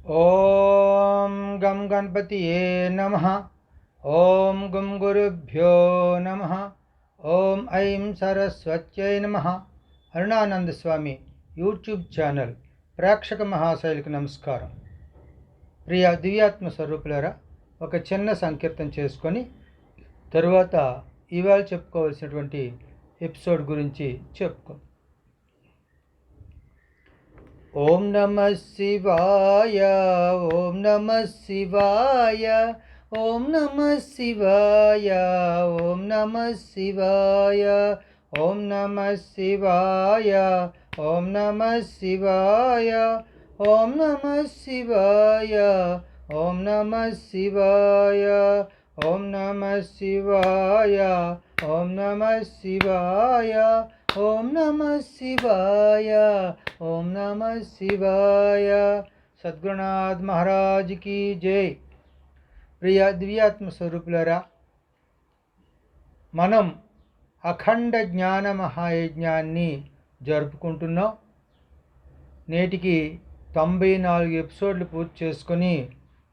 ఓం గం గణపతియే నమః. ఓం గుం గురుభ్యో నమః. ఓం ఐం సరస్వత్యై నమః. అరుణానంద స్వామి యూట్యూబ్ ఛానల్ ప్రేక్షక మహాశైలకు నమస్కారం. ప్రియ దివ్యాత్మ స్వరూపులారా, ఒక చిన్న సంకీర్తన చేసుకొని తరువాత ఇవాళ చెప్పుకోవాల్సినటువంటి ఎపిసోడ్ గురించి చెప్పుకో. ఓం నమః శివాయ, ఓం నమః శివాయ, ఓం నమః శివాయ, ఓం నమః శివాయ, ఓం నమః శివాయ, ఓం నమః శివాయ, ఓం నమః శివాయ, ఓం నమః శివాయ, ఓం నమః శివాయ, ఓం నమః శివాయ, ఓం నమః శివాయ, ఓం నమః శివాయ. సద్గురునాథ్ మహారాజ్ की జై. ప్రియ దివ్యాత్మ స్వరూపులారా, మనం అఖండ జ్ఞాన మహాయజ్ఞాన్ని జరుపుకుంటున్నాం. నేటికి 94 ఎపిసోడ్లు పూర్తి చేసుకొని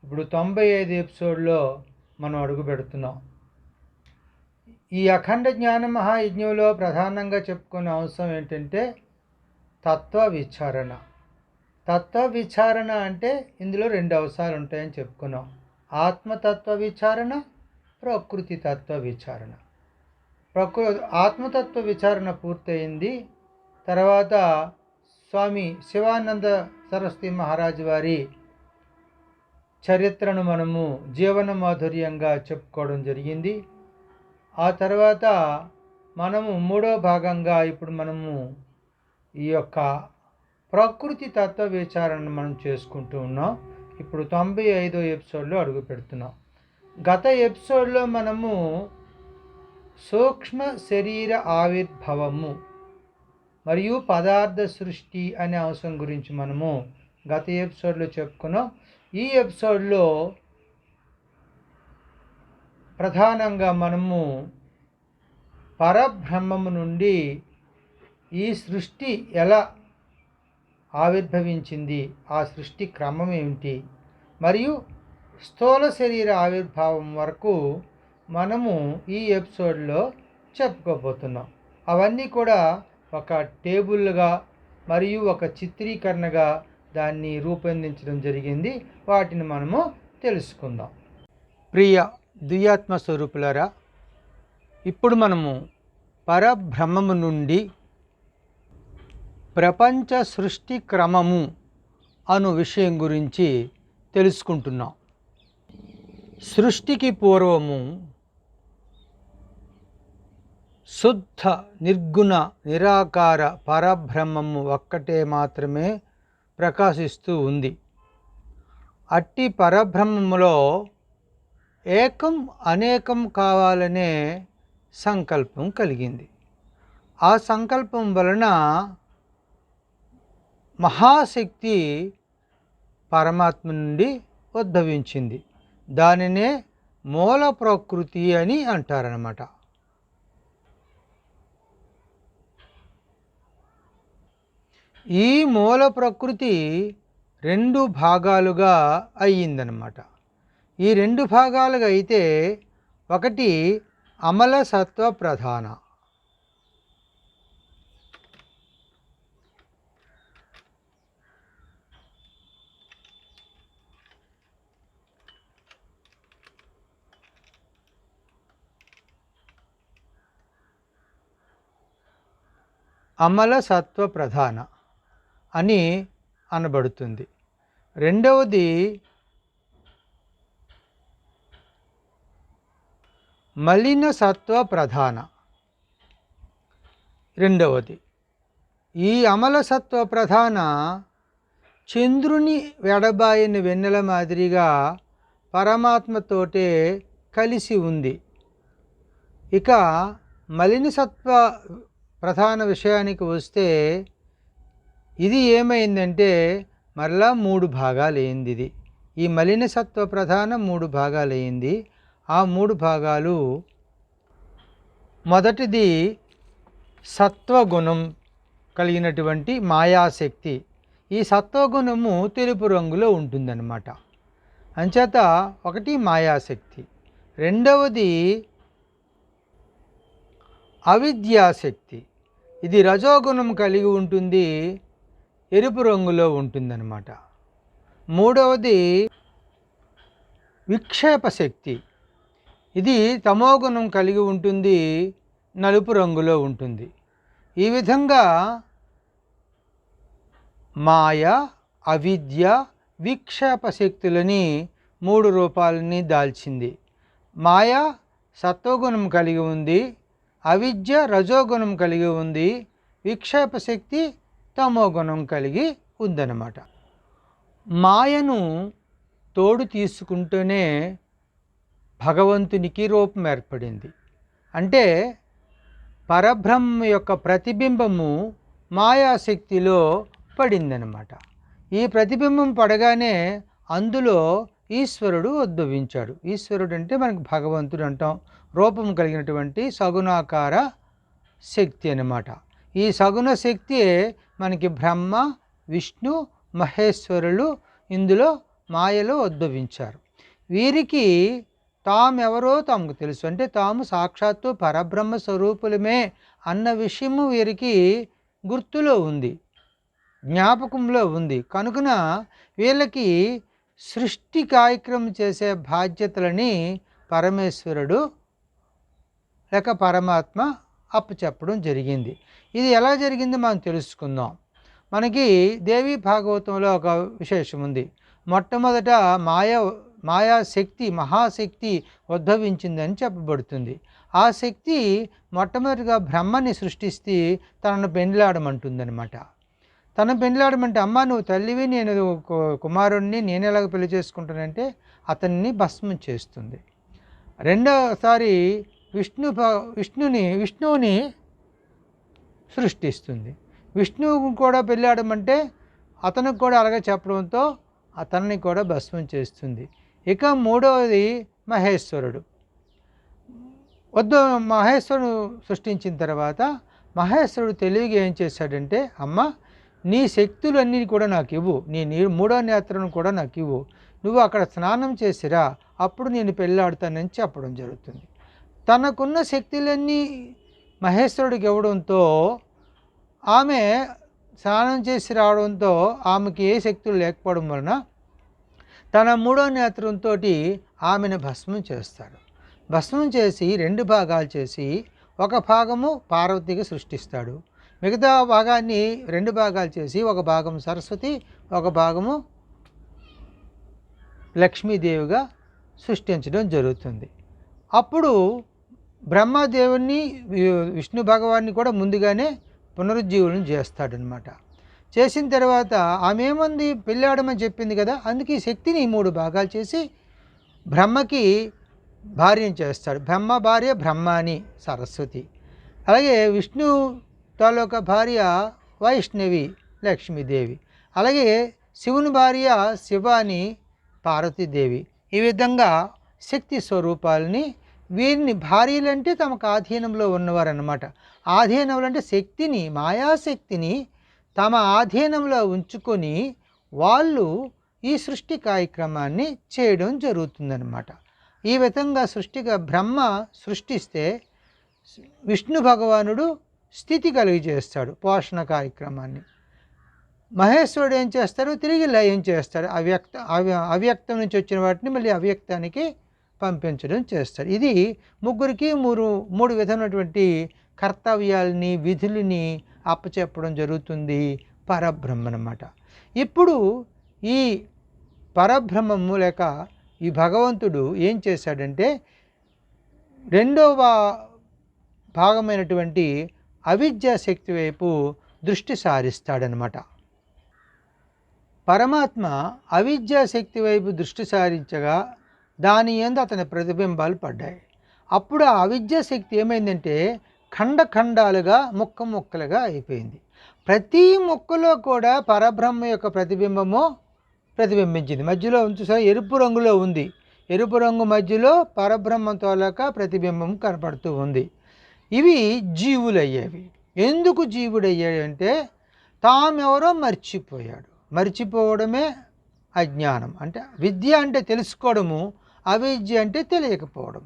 ఇప్పుడు 95 ఎపిసోడ్లో మనం అడుగు పెడుతున్నాం. ఈ అఖండ జ్ఞాన మహాయజ్ఞంలో ప్రధానంగా చెప్పుకునే అంశం ఏంటంటే తత్వ విచారణ. తత్వ విచారణ అంటే ఇందులో 2 అంశాలు ఉంటాయని చెప్పుకున్నాం. ఆత్మతత్వ విచారణ, ప్రకృతి తత్వ విచారణ. ఆత్మతత్వ విచారణ పూర్తయింది. తర్వాత స్వామి శివానంద సరస్వతి మహారాజు వారి చరిత్రను మనము జీవన మాధుర్యంగా చెప్పుకోవడం జరిగింది. ఆ తర్వాత మనము 3వ భాగంగా ఇప్పుడు మనము ఈ యొక్క ప్రకృతి తత్వ విచారణను మనం చేసుకుంటూ ఉన్నాం. ఇప్పుడు 95వ ఎపిసోడ్లో అడుగు పెడుతున్నాం. గత ఎపిసోడ్లో మనము సూక్ష్మ శరీర ఆవిర్భావము మరియు పదార్థ సృష్టి అనే అంశం గురించి మనము గత ఎపిసోడ్లో చెప్పుకున్నాం. ఈ ఎపిసోడ్లో ప్రధానంగా మనము పరబ్రహ్మము నుండి ఈ సృష్టి ఎలా ఆవిర్భవించింది, ఆ సృష్టి క్రమం ఏమిటి, మరియు స్థూల శరీర ఆవిర్భావం వరకు మనము ఈ ఎపిసోడ్లో చెప్పుకోబోతున్నాం. అవన్నీ కూడా ఒక టేబుల్గా మరియు ఒక చిత్రీకరణగా దాన్ని రూపొందించడం జరిగింది. వాటిని మనము తెలుసుకుందాం. ప్రియ దివ్యాత్మ స్వరూపులారా, ఇప్పుడు మనము పరబ్రహ్మము నుండి ప్రపంచ సృష్టి క్రమము అను విషయం గురించి తెలుసుకుంటున్నాం. సృష్టికి పూర్వము శుద్ధ నిర్గుణ నిరాకార పరబ్రహ్మము ఒక్కటే మాత్రమే ప్రకాశిస్తూ ఉంది. అట్టి పరబ్రహ్మములో ఏకం అనేకం కావాలనే సంకల్పం కలిగింది. ఆ సంకల్పం వలన మహాశక్తి పరమాత్మ నుండి ఉద్భవించింది. దానినే మూల ప్రకృతి అని అంటారన్నమాట. ఈ మూల ప్రకృతి 2 భాగాలుగా అయ్యిందనమాట. ఈ 2 భాగాలుగా అయితే ఒకటి అమల సత్వ ప్రధాన, అమల సత్వ ప్రధాన అని అనబడుతుంది. రెండవది మలిన సత్వ ప్రధాన. రెండవది ఈ అమల సత్వ ప్రధాన చంద్రుని వెడబాయిన వెన్నెల మాదిరిగా పరమాత్మతోటే కలిసి ఉంది. ఇక మలిన సత్వ ప్రధాన విషయానికి వస్తే ఇది ఏమైందంటే మరలా 3 భాగాలు అయింది. ఇది ఈ మలిన సత్వ ప్రధాన 3 భాగాలు అయింది. ఆ 3 భాగాలు, మొదటిది సత్వగుణం కలిగినటువంటి మాయాశక్తి. ఈ సత్వగుణము తెలుపు రంగులో ఉంటుందన్నమాట. అంచేత ఒకటి మాయాశక్తి, రెండవది అవిద్యాశక్తి. ఇది రజోగుణం కలిగి ఉంటుంది, ఎరుపు రంగులో ఉంటుందన్నమాట. మూడవది విక్షేప శక్తి. ఇది తమోగుణం కలిగి ఉంటుంది, నలుపు రంగులో ఉంటుంది. ఈ విధంగా మాయ, అవిద్య, విక్షేప శక్తులని 3 రూపాలని దాల్చింది. మాయ సత్వగుణం కలిగి ఉంది, అవిద్య రజోగుణం కలిగి ఉంది, విక్షేప శక్తి తమోగుణం కలిగి ఉందన్నమాట. మాయను తోడు తీసుకుంటూనే భగవంతునికి రూపం ఏర్పడింది. అంటే పరబ్రహ్మ యొక్క ప్రతిబింబము మాయాశక్తిలో పడిందనమాట. ఈ ప్రతిబింబం పడగానే అందులో ఈశ్వరుడు ఉద్భవించాడు. ఈశ్వరుడు అంటే మనకు భగవంతుడు అంటాం, రూపం కలిగినటువంటి సగుణాకార శక్తి అన్నమాట. ఈ సగుణ శక్తియే మనకి బ్రహ్మ, విష్ణు, మహేశ్వరులు ఇందులో మాయలో ఉద్భవించారు. వీరికి తామెవరో తమకు తెలుసు, అంటే తాము సాక్షాత్తు పరబ్రహ్మ స్వరూపులమే అన్న విషయము వీరికి గుర్తులో ఉంది, జ్ఞాపకంలో ఉంది. కనుకన వీళ్ళకి సృష్టి కార్యక్రమం చేసే బాధ్యతలని పరమేశ్వరుడు లేక పరమాత్మ అప్పచెప్పడం జరిగింది. ఇది ఎలా జరిగిందో మనం తెలుసుకుందాం. మనకి దేవి భాగవతంలో ఒక విశేషం ఉంది. మొట్టమొదట మాయాశక్తి, మహాశక్తి ఉద్భవించిందని చెప్పబడుతుంది. ఆ శక్తి మొట్టమొదటిగా బ్రహ్మని సృష్టిస్తే తనను పెండ్లాడమంటుందన్నమాట. తను పెండ్లాడమంటే, అమ్మ నువ్వు తల్లివి, నేను కుమారుణ్ణి, నేను ఎలాగ పెళ్లి చేసుకుంటానంటే అతన్ని భస్మం చేస్తుంది. రెండోసారి విష్ణువుని సృష్టిస్తుంది. విష్ణువు కూడా పెళ్ళాడమంటే అతనికి కూడా అలాగే చెప్పడంతో అతన్ని కూడా భస్మం చేస్తుంది. ఇక మూడవది మహేశ్వరుడు. మహేశ్వరుడు సృష్టించిన తర్వాత మహేశ్వరుడు తెలివిగా ఏం చేశాడంటే, అమ్మ నీ శక్తులన్నీ కూడా నాకు ఇవ్వు, నీ మూడో నేత్రను కూడా నాకు ఇవ్వు, నువ్వు అక్కడ స్నానం చేసిరా, అప్పుడు నేను పెళ్ళాడుతానని చెప్పడం జరుగుతుంది. తనకున్న శక్తులన్నీ మహేశ్వరుడికి ఇవ్వడంతో ఆమె స్నానం చేసి రావడంతో ఆమెకి ఏ శక్తులు లేకపోవడం వలన తన మూడో నేత్రంతో ఆమెను భస్మం చేస్తాడు. భస్మం చేసి 2 భాగాలు చేసి ఒక భాగము పార్వతికి సృష్టిస్తాడు, మిగతా భాగాన్ని 2 భాగాలు చేసి ఒక భాగం సరస్వతి, ఒక భాగము లక్ష్మీదేవిగా సృష్టించడం జరుగుతుంది. అప్పుడు బ్రహ్మదేవుని, విష్ణు భగవాన్ని కూడా ముందుగానే పునరుజ్జీవనం చేస్తాడనమాట. చేసిన తర్వాత ఆమె ఏమంది, పెళ్ళాడమని చెప్పింది కదా, అందుకే ఈ శక్తిని 3 భాగాలు చేసి బ్రహ్మకి భార్యను చేస్తాడు. బ్రహ్మ భార్య బ్రహ్మాని సరస్వతి, అలాగే విష్ణు తాలూకా భార్య వైష్ణవి లక్ష్మీదేవి, అలాగే శివుని భార్య శివాని పార్వతీదేవి. ఈ విధంగా శక్తి స్వరూపాలని వీరిని, భార్యలంటే తమకు ఆధీనంలో ఉన్నవారు అన్నమాట. ఆధీనంలో అంటే శక్తిని, మాయాశక్తిని తమ ఆధీనంలో ఉంచుకొని వాళ్ళు ఈ సృష్టి కార్యక్రమాన్ని చేయడం జరుగుతుందన్నమాట. ఈ విధంగా బ్రహ్మ సృష్టిస్తే విష్ణు భగవానుడు స్థితి కలిగజేస్తాడు, పోషణ కార్యక్రమాన్ని. మహేశ్వరుడు ఏం చేస్తాడు, తిరిగి లయం చేస్తాడు. అవ్యక్తం నుంచి వచ్చిన వాటిని మళ్ళీ అవ్యక్తానికి పంపించడం చేస్తాడు. ఇది ముగ్గురికి మూడు విధమైనటువంటి కర్తవ్యాలని, విధులని అప్పచెప్పడం జరుగుతుంది పరబ్రహ్మ అన్నమాట. ఇప్పుడు ఈ పరబ్రహ్మము లేక ఈ భగవంతుడు ఏం చేశాడంటే, రెండవ భాగమైనటువంటి అవిద్యా శక్తి వైపు దృష్టి సారిస్తాడనమాట. పరమాత్మ అవిద్యా శక్తి వైపు దృష్టి సారించగా దాని యందు అతని ప్రతిబింబాలు పడ్డాయి. అప్పుడు ఆ అవిద్యా శక్తి ఏమైందంటే ఖండాలుగా, ముక్కలుగా అయిపోయింది. ప్రతి ముక్కలో కూడా పరబ్రహ్మ యొక్క ప్రతిబింబము ప్రతిబింబించింది. మధ్యలో చూసారా, ఎరుపు రంగులో ఉంది. ఎరుపు రంగు మధ్యలో పరబ్రహ్మతోలక ప్రతిబింబం కనపడుతూ ఉంది. ఇవి జీవులయ్యేవి. ఎందుకు జీవుడయ్యాడు అంటే తామెవరో మర్చిపోయాడు. మర్చిపోవడమే అజ్ఞానం. అంటే విద్య అంటే తెలుసుకోవడము, అవిద్య అంటే తెలియకపోవడం.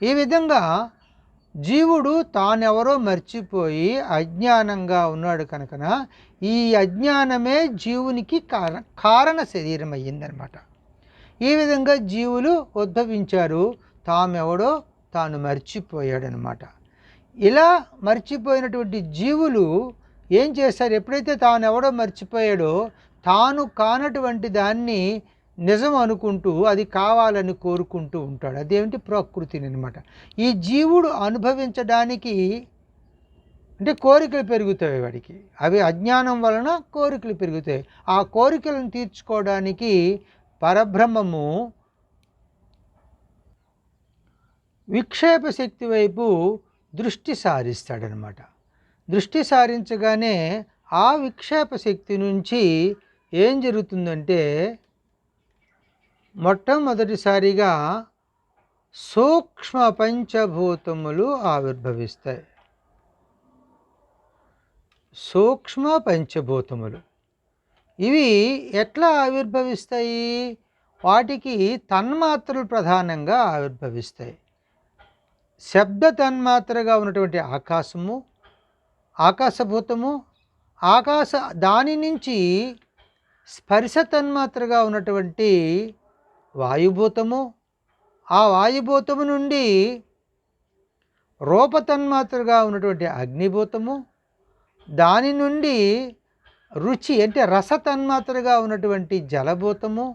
ఈ విధంగా జీవుడు తానెవరో మర్చిపోయి అజ్ఞానంగా ఉన్నాడు కనుకన ఈ అజ్ఞానమే జీవునికి కారణ శరీరం అయ్యిందనమాట. ఈ విధంగా జీవులు ఉద్భవించారు, తామెవడో తాను మర్చిపోయాడనమాట. ఇలా మర్చిపోయినటువంటి జీవులు ఏం చేశారు, ఎప్పుడైతే తానెవడో మర్చిపోయాడో తాను కానటువంటి దాన్ని నిజం అనుకుంటూ అది కావాలని కోరుకుంటూ ఉంటాడు. అదేమిటి, ప్రకృతిని అనమాట. ఈ జీవుడు అనుభవించడానికి అంటే కోరికలు పెరుగుతాయి వాడికి, అవి అజ్ఞానం వలన కోరికలు పెరుగుతాయి. ఆ కోరికలను తీర్చుకోవడానికి పరబ్రహ్మము విక్షేప శక్తి వైపు దృష్టి సారిస్తాడనమాట. దృష్టి సారించగానే ఆ విక్షేప శక్తి నుంచి ఏం జరుగుతుందంటే మొట్టమొదటిసారిగా సూక్ష్మ పంచభూతములు ఆవిర్భవిస్తాయి. సూక్ష్మ పంచభూతములు ఇవి ఎట్లా ఆవిర్భవిస్తాయి, వాటికి తన్మాత్రలు ప్రధానంగా ఆవిర్భవిస్తాయి. శబ్ద తన్మాత్రగా ఉన్నటువంటి ఆకాశము, ఆకాశభూతము, దాని నుంచి స్పర్శ తన్మాత్రగా ఉన్నటువంటి వాయుభూతము, ఆ వాయుభూతము నుండి రూపతన్మాత్రగా ఉన్నటువంటి అగ్నిభూతము, దాని నుండి రుచి అంటే రసతన్మాత్రగా ఉన్నటువంటి జలభూతము,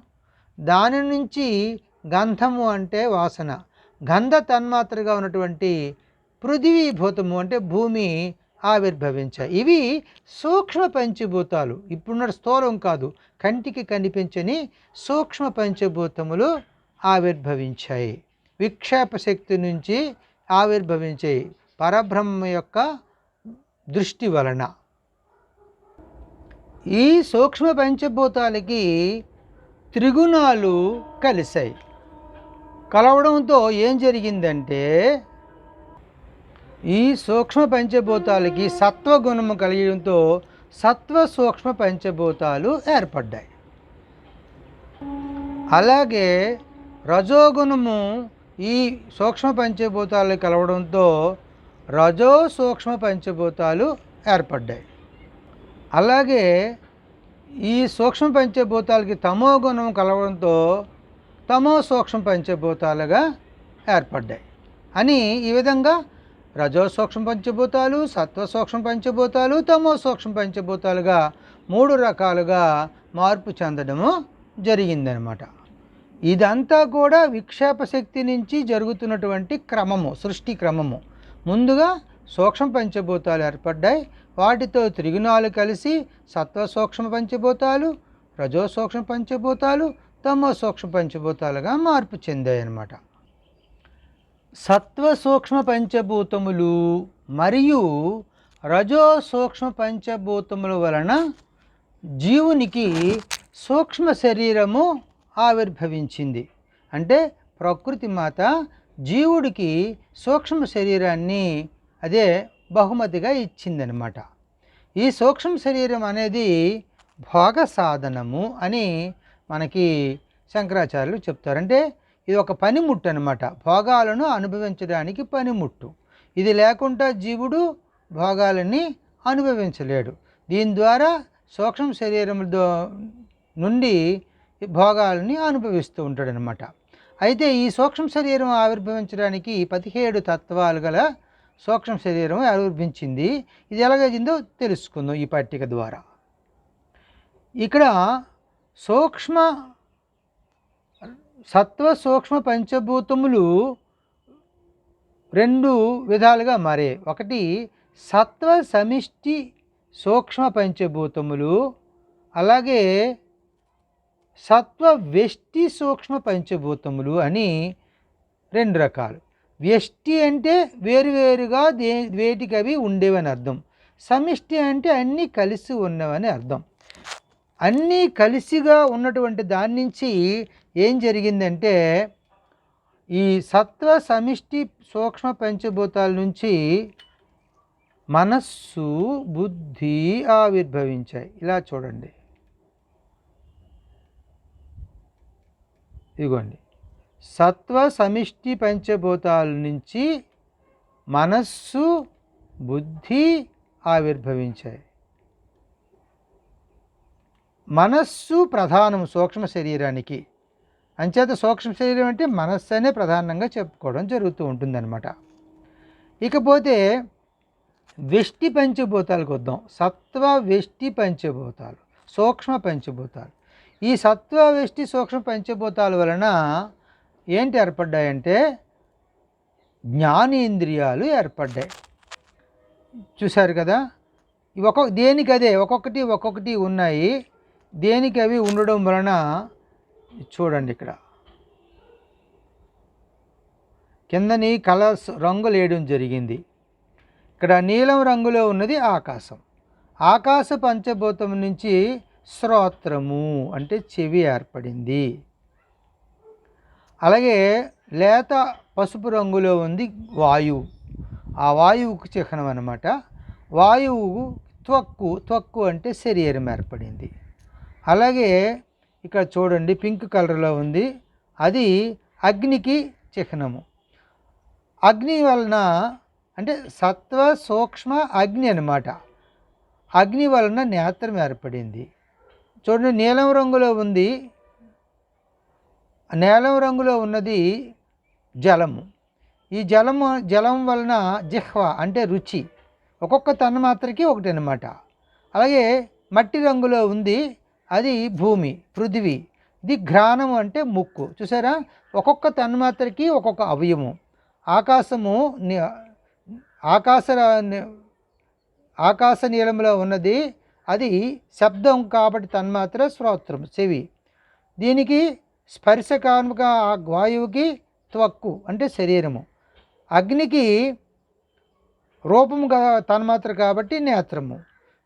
దాని నుంచి గంధము అంటే వాసన, గంధ తన్మాత్రగా ఉన్నటువంటి పృథివీభూతము అంటే భూమి ఆవిర్భవించాయి. ఇవి సూక్ష్మ పంచభూతాలు. ఇప్పుడున్న స్థూలం కాదు, కంటికి కనిపించని సూక్ష్మ పంచభూతములు ఆవిర్భవించాయి. విక్షేప శక్తి నుంచి ఆవిర్భవించాయి పరబ్రహ్మ యొక్క దృష్టి వలన. ఈ సూక్ష్మ పంచభూతాలకి త్రిగుణాలు కలిశాయి. కలవడంతో ఏం జరిగిందంటే ఈ సూక్ష్మ పంచభూతాలకి సత్వగుణము కలిగడంతో సత్వ సూక్ష్మ పంచభూతాలు ఏర్పడ్డాయి. అలాగే రజోగుణము ఈ సూక్ష్మ పంచభూతాలు కలవడంతో రజో సూక్ష్మ పంచభూతాలు ఏర్పడ్డాయి. అలాగే ఈ సూక్ష్మ పంచభూతాలకి తమో గుణం కలవడంతో తమో సూక్ష్మ పంచభూతాలుగా ఏర్పడ్డాయి అని ఈ విధంగా రజో సూక్ష్మ పంచభూతాలు, సత్వ సూక్ష్మ పంచభూతాలు, తమో సూక్ష్మ పంచభూతాలుగా 3 రకాలుగా మార్పు చెందడము జరిగిందనమాట. ఇదంతా కూడా విక్షేప శక్తి నుంచి జరుగుతున్నటువంటి క్రమము, సృష్టి క్రమము. ముందుగా సూక్ష్మ పంచభూతాలు ఏర్పడ్డాయి, వాటితో త్రిగుణాలు కలిసి సత్వ సూక్ష్మ పంచభూతాలు, రజో సూక్ష్మ పంచభూతాలు, తమో సూక్ష్మ పంచభూతాలుగా మార్పు చెందాయి అన్నమాట. సత్వ సూక్ష్మ పంచభూతములు మరియు రజో సూక్ష్మ పంచభూతముల వలన జీవునికి సూక్ష్మ శరీరము ఆవిర్భవించింది. అంటే ప్రకృతి మాత జీవుడికి సూక్ష్మ శరీరాన్ని అదే బహుమతిగా ఇచ్చిందనమాట. ఈ సూక్ష్మ శరీరం అనేది భోగ సాధనము అని మనకి శంకరాచార్యులు చెప్తారు. అంటే ఇది ఒక పనిముట్టు అనమాట, భోగాలను అనుభవించడానికి పనిముట్టు. ఇది లేకుండా జీవుడు భోగాలని అనుభవించలేడు. దీని ద్వారా సూక్ష్మ శరీరం నుండి భోగాలని అనుభవిస్తూ ఉంటాడనమాట. అయితే ఈ సూక్ష్మ శరీరం ఆవిర్భవించడానికి 17 తత్వాలు గల సూక్ష్మ శరీరం ఆవిర్భించింది. ఇది ఎలాగైందో తెలుసుకుందాం ఈ పట్టిక ద్వారా. ఇక్కడ సత్వ సూక్ష్మ పంచభూతములు 2 విధాలుగా మారే. ఒకటి సత్వ సమిష్టి సూక్ష్మ పంచభూతములు, అలాగే సత్వ వ్యష్టి సూక్ష్మ పంచభూతములు అని 2 రకాలు. వ్యష్టి అంటే వేరువేరుగా వేటికి అవి ఉండేవని అర్థం. సమిష్టి అంటే అన్నీ కలిసి ఉన్నవని అర్థం. అన్నీ కలిసిగా ఉన్నటువంటి దాని నుంచి ఏం జరిగిందంటే ఈ సత్వ సమిష్టి సూక్ష్మ పంచభూతాల నుంచి మనస్సు, బుద్ధి ఆవిర్భవించాయి. ఇలా చూడండి, ఇదిగోండి, సత్వ సమిష్టి పంచభూతాల నుంచి మనస్సు బుద్ధి ఆవిర్భవించాయి. మనస్సు ప్రధానం సూక్ష్మ శరీరానికి. అంచేత సూక్ష్మ శరీరం అంటే మనస్సు అనే ప్రధానంగా చెప్పుకోవడం జరుగుతూ ఉంటుందన్నమాట. ఇకపోతే వెష్టి పంచభూతాలకు వద్దాం. సత్వ వెష్టి పంచభూతాలు, సూక్ష్మ పంచభూతాలు. ఈ సత్వ వెష్టి సూక్ష్మ పంచభూతాల వలన ఏంటి ఏర్పడ్డాయంటే జ్ఞానేంద్రియాలు ఏర్పడ్డాయి. చూశారు కదా, దేనికదే ఒక్కొక్కటి ఉన్నాయి. దేనికి అవి ఉండడం వలన చూడండి, ఇక్కడ కిందని కలర్స్ రంగులు వేయడం జరిగింది. ఇక్కడ నీలం రంగులో ఉన్నది ఆకాశం. ఆకాశ పంచభూతం నుంచి శ్రోత్రము అంటే చెవి ఏర్పడింది. అలాగే లేత పసుపు రంగులో ఉంది వాయువు. ఆ వాయువుకు చిహ్నం అన్నమాట. వాయువు త్వక్కు అంటే శరీరం ఏర్పడింది. అలాగే ఇక్కడ చూడండి పింక్ కలర్లో ఉంది, అది అగ్నికి చిహ్నము. అగ్ని వలన అంటే సత్వ సూక్ష్మ అగ్ని అన్నమాట. అగ్ని వలన నేత్రం ఏర్పడింది. చూడండి నీలం రంగులో ఉంది, నీలం రంగులో ఉన్నది జలము. ఈ జలం వలన జిహ్వ అంటే రుచి. ఒక్కొక్క తన్మాత్రకి ఒకటి అన్నమాట. అలాగే మట్టి రంగులో ఉంది, అది భూమి పృథివీ. ఇది ఘ్రాణము అంటే ముక్కు. చూసారా, ఒక్కొక్క తన్మాత్రకి ఒక్కొక్క అవయము. ఆకాశము ఆకాశ నీలంలో ఉన్నది, అది శబ్దం కాబట్టి తన్మాత్ర శ్రోత్రం చెవి. దీనికి స్పర్శకాత్మక వాయువుకి త్వక్కు అంటే శరీరము. అగ్నికి రూపము తన్మాత్ర కాబట్టి నేత్రము.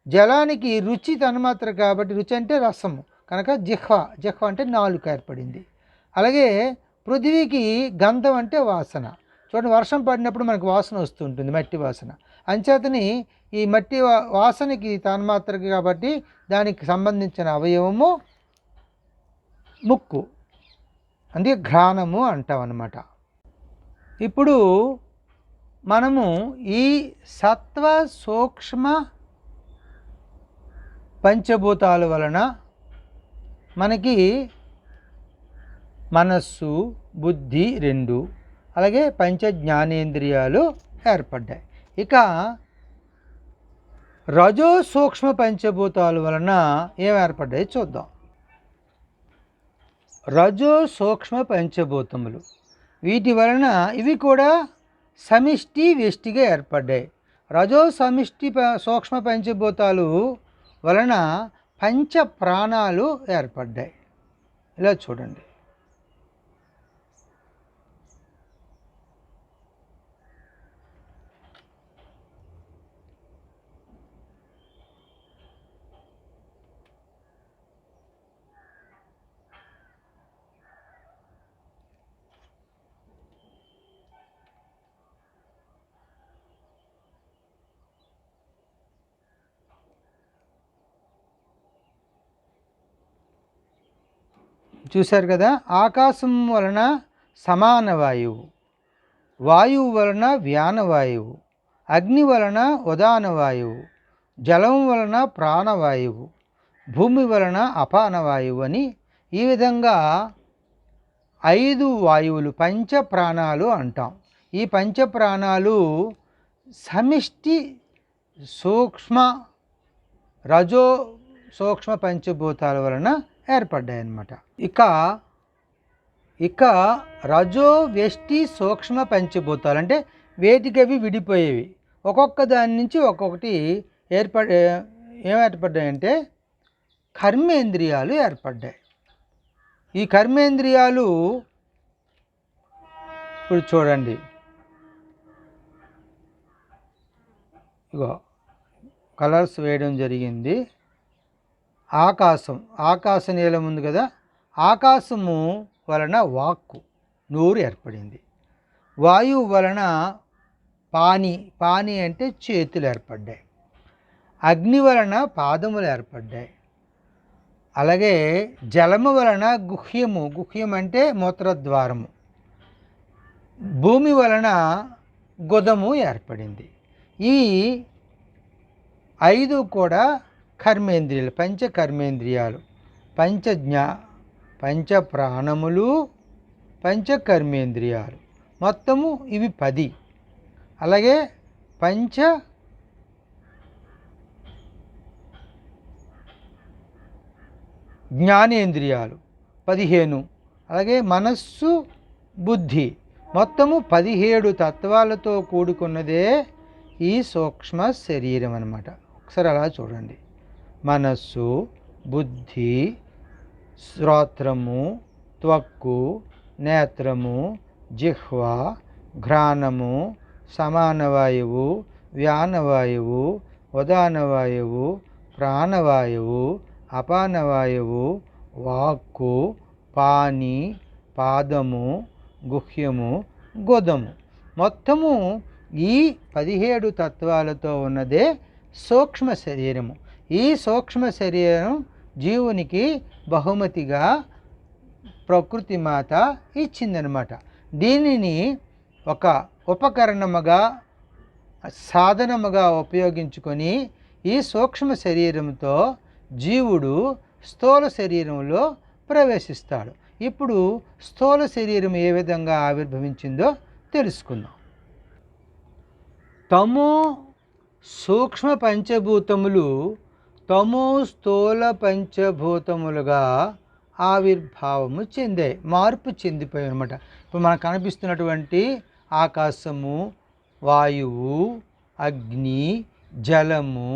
జలానికి రుచి తన్మాత్ర కాబట్టి రుచి అంటే రసము కనుక జిహ్వ అంటే నాలుక ఏర్పడింది. అలాగే పృథివీకి గంధం అంటే వాసన. చూడండి, వర్షం పడినప్పుడు మనకు వాసన వస్తుంటుంది, మట్టి వాసన. అంచేతని ఈ మట్టి వాసనకి తన్మాత్రకి కాబట్టి దానికి సంబంధించిన అవయవము ముక్కు, అందుకే ఘ్రాణము అంటాం అన్నమాట. ఇప్పుడు మనము ఈ సత్వ సూక్ష్మ పంచభూతాల వలన మనకి మనస్సు బుద్ధి రెండు, అలాగే పంచ జ్ఞానేంద్రియాలు ఏర్పడ్డాయి. ఇక రజో సూక్ష్మ పంచభూతాల వలన ఏం ఏర్పడ్డాయి చూద్దాం. రజో సూక్ష్మ పంచభూతములు, వీటి వలన ఇవి కూడా సమిష్టి వెష్టిగా ఏర్పడ్డాయి. రజో సమిష్టి సూక్ష్మ పంచభూతాలు వలన పంచ ప్రాణాలు ఏర్పడ్డాయి. ఇలా చూడండి, చూశారు కదా. ఆకాశం వలన సమాన వాయువు, వాయువు వలన వ్యానవాయువు, అగ్ని వలన ఉదాన వాయువు, జలం వలన ప్రాణవాయువు, భూమి వలన అపానవాయువు అని ఈ విధంగా 5 వాయువులు పంచ ప్రాణాలు అంటాం. ఈ పంచ ప్రాణాలు సమిష్టి సూక్ష్మ రజో సూక్ష్మ పంచభూతాల వలన ఏర్పడ్డాయి అన్నమాట. ఇక రజో వెష్టి సూక్ష్మ పంచభూతాలు అంటే వేటికవి విడిపోయేవి. ఒక్కొక్క దాని నుంచి ఒక్కొక్కటి ఏర్పడ్డాయంటే కర్మేంద్రియాలు ఏర్పడ్డాయి. ఈ కర్మేంద్రియాలు ఇప్పుడు చూడండి, ఇగో కలర్స్ వేయడం జరిగింది. ఆకాశ నీలం ఉంది కదా, ఆకాశము వలన వాక్కు నోరు ఏర్పడింది. వాయువు వలన పాని అంటే చేతులు ఏర్పడ్డాయి. అగ్ని వలన పాదములు ఏర్పడ్డాయి. అలాగే జలము వలన గుహ్యము, గుహ్యం అంటే మూత్రద్వారము, భూమి వలన గుదము ఏర్పడింది. ఈ 5 కూడా కర్మేంద్రియాలు, పంచకర్మేంద్రియాలు, పంచ ప్రాణములు, పంచకర్మేంద్రియాలు, మొత్తము ఇవి 10. అలాగే పంచ జ్ఞానేంద్రియాలు 15, అలాగే మనస్సు, బుద్ధి, మొత్తము 17 తత్వాలతో కూడుకున్నదే ఈ సూక్ష్మ శరీరం అన్నమాట. ఒకసారి అలా చూడండి. మనస్సు, బుద్ధి, శ్రోత్రము, త్వక్కు, నేత్రము, జిహ్వ, ఘ్రాణము, సమానవాయువు, వ్యానవాయువు, ఉదానవాయువు, ప్రాణవాయువు, అపానవాయువు, వాక్కు, పాని, పాదము, గుహ్యము, గుదము, మొత్తము ఈ 17 తత్వాలతో ఉన్నదే సూక్ష్మ శరీరము. ఈ సూక్ష్మ శరీరం జీవునికి బహుమతిగా ప్రకృతి మాత ఇచ్చిందనమాట. దీనిని ఒక ఉపకరణముగా, సాధనముగా ఉపయోగించుకొని ఈ సూక్ష్మ శరీరంతో జీవుడు స్థూల శరీరంలో ప్రవేశిస్తాడు. ఇప్పుడు స్థూల శరీరం ఏ విధంగా ఆవిర్భవించిందో తెలుసుకుందాం. తమో సూక్ష్మ పంచభూతములు తమో స్థూల పంచభూతములుగా ఆవిర్భావము చెందాయి, మార్పు చెందిపోయాయి అనమాట. ఇప్పుడు మనకు కనిపిస్తున్నటువంటి ఆకాశము, వాయువు, అగ్ని, జలము,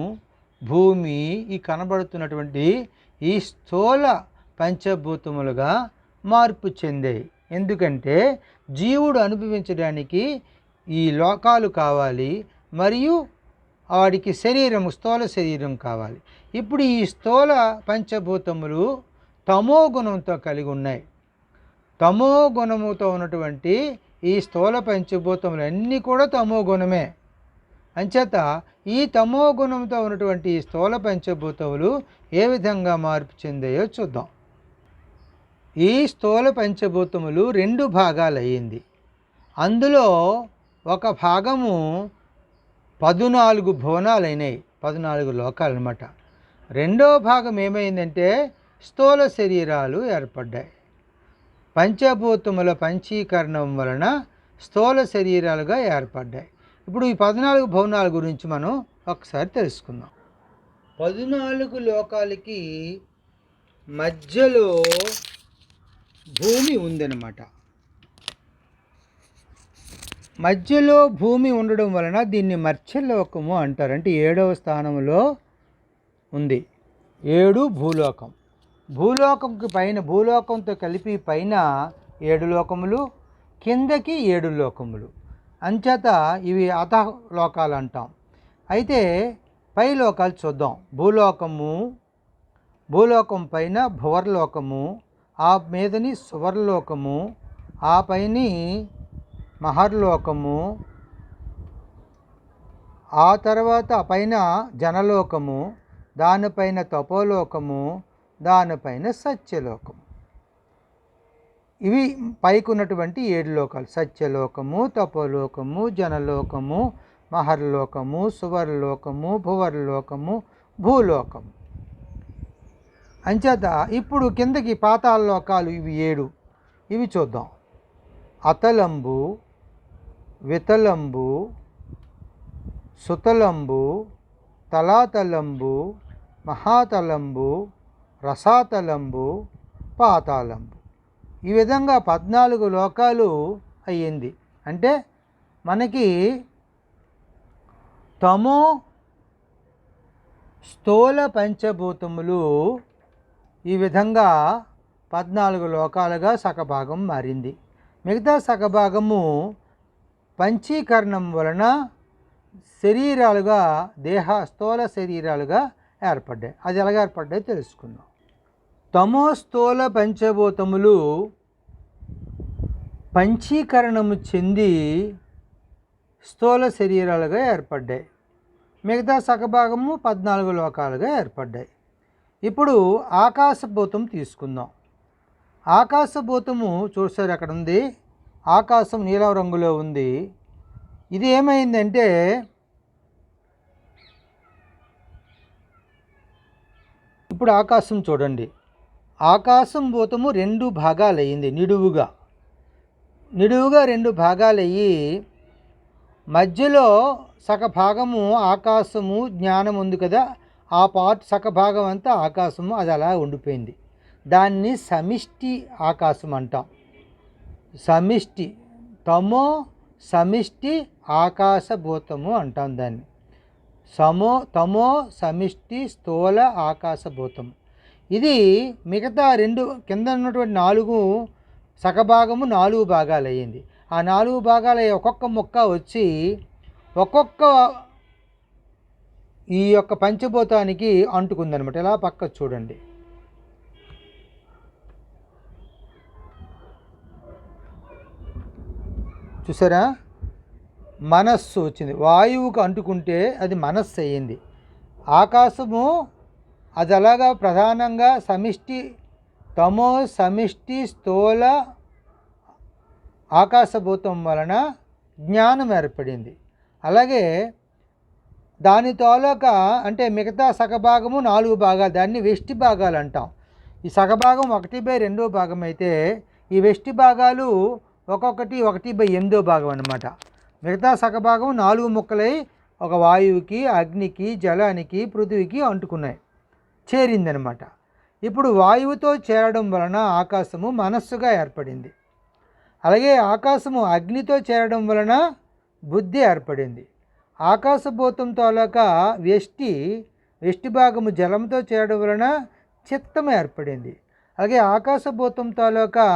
భూమి, ఈ కనబడుతున్నటువంటి ఈ స్థూల పంచభూతములుగా మార్పు చెందాయి. ఎందుకంటే జీవుడు అనుభవించడానికి ఈ లోకాలు కావాలి, మరియు వాడికి శరీరము, స్థూల శరీరం కావాలి. ఇప్పుడు ఈ స్థూల పంచభూతములు తమో గుణంతో కలిగి ఉన్నాయి. తమో గుణముతో ఉన్నటువంటి ఈ స్థూల పంచభూతములు అన్నీ కూడా తమో గుణమే. అంచేత ఈ తమో గుణంతో ఉన్నటువంటి ఈ స్థూల పంచభూతములు ఏ విధంగా మార్పు చెందాయో చూద్దాం. ఈ స్థూల పంచభూతములు 2 భాగాలు అయ్యింది. అందులో ఒక భాగము 14 భువనాలు అయినాయి, 14 లోకాలు అన్నమాట. రెండో భాగం ఏమైందంటే స్థూల శరీరాలు ఏర్పడ్డాయి. పంచభూతముల పంచీకరణం వలన స్థూల శరీరాలుగా ఏర్పడ్డాయి. ఇప్పుడు ఈ 14 భువనాల గురించి మనం ఒకసారి తెలుసుకుందాం. 14 లోకాలకి మధ్యలో భూమి ఉందన్నమాట. మధ్యలో భూమి ఉండడం వలన దీన్ని మర్త్యలోకము అంటారు. అంటే 7వ స్థానంలో ఉంది. 7 భూలోకం. భూలోకంకి పైన, భూలోకంతో కలిపి పైన 7 లోకములు, కిందకి 7 లోకములు. అంచేత ఇవి అధః లోకాలు అంటాం. అయితే పై లోకాలు చూద్దాం. భూలోకం పైన భువర్లోకము, ఆ మీదని సువర్లోకము, ఆ పైని మహర్లోకము, ఆ తర్వాత పైన జనలోకము, దానిపైన తపోలోకము, దానిపైన సత్యలోకము. ఇవి పైకి ఉన్నటువంటి 7 లోకాలు. సత్యలోకము, తపోలోకము, జనలోకము, మహర్లోకము, సువర్లోకము, భువర్లోకము, భూలోకము. అంచేత ఇప్పుడు కిందకి పాతాళ లోకాలు ఇవి 7. ఇవి చూద్దాం. అతలంబు, వితలంబు, సుతలంబు, తలాతలంబు, మహాతలంబు, రసాతలంబు, పాతాళంబు. ఈ విధంగా 14 లోకాలు అయ్యింది. అంటే మనకి తమో స్థూల పంచభూతములు ఈ విధంగా 14 లోకాలుగా సగభాగం మారింది. మిగతా సగభాగము పంచీకరణం వలన శరీరాలుగా, స్థూల శరీరాలుగా ఏర్పడ్డాయి. అది ఎలాగ ఏర్పడ్డాయో తెలుసుకుందాం. తమో స్థూల పంచభూతములు పంచీకరణము చెంది స్థూల శరీరాలుగా ఏర్పడ్డాయి. మిగతా సగభాగము 14 లోకాలుగా ఏర్పడ్డాయి. ఇప్పుడు ఆకాశభూతం తీసుకుందాం. ఆకాశభూతము చూసారు అక్కడ ఉంది, ఆకాశం నీలం రంగులో ఉంది. ఇది ఏమైందంటే ఇప్పుడు ఆకాశం చూడండి, ఆకాశం భూతము 2 భాగాలయ్యింది. నిడువుగా 2 భాగాలయ్యి మధ్యలో సగభాగము ఆకాశము జ్ఞానం ఉంది కదా, ఆ సగభాగం అంతా ఆకాశము, అది అలా ఉండిపోయింది. దాన్ని సమిష్టి ఆకాశం అంటాం. సమిష్టి సమిష్టి ఆకాశభూతము అంటాం దాన్ని. తమో సమిష్టి స్థూల ఆకాశభూతం. ఇది మిగతా 2 కింద ఉన్నటువంటి 4 సగభాగము 4 భాగాలు అయ్యింది. ఆ 4 భాగాలు ఒక్కొక్క ముక్క వచ్చి ఒక్కొక్క ఈ యొక్క పంచభూతానికి అంటుకుందనమాట. ఇలా పక్క చూడండి, చూసారా, మనస్సు వచ్చింది. వాయువుకు అంటుకుంటే అది మనస్సు అయ్యింది. ఆకాశము అది అలాగా ప్రధానంగా సమిష్టి సమిష్టి స్థూల ఆకాశభూతం వలన జ్ఞానం ఏర్పడింది. అలాగే దాని తాలూకా అంటే మిగతా సగభాగము 4 భాగాలు, దాన్ని వెష్టి భాగాలు అంటాం. ఈ సగభాగం 1/2 భాగం అయితే ఈ వెష్టి భాగాలు ఒక్కొక్కటి 1/8 భాగం అన్నమాట. మిగతా సగభాగం 4 ముక్కలై ఒక వాయువుకి, అగ్నికి, జలానికి, పృథ్వీకి అంటుకున్నాయి, చేరిందనమాట. ఇప్పుడు వాయువుతో చేరడం వలన ఆకాశము మనస్సుగా ఏర్పడింది. అలాగే ఆకాశము అగ్నితో చేరడం వలన బుద్ధి ఏర్పడింది. ఆకాశభూతం తాలూకా వెష్టి భాగము జలంతో చేరడం వలన చిత్తం ఏర్పడింది. అలాగే ఆకాశభూతం తాలూకా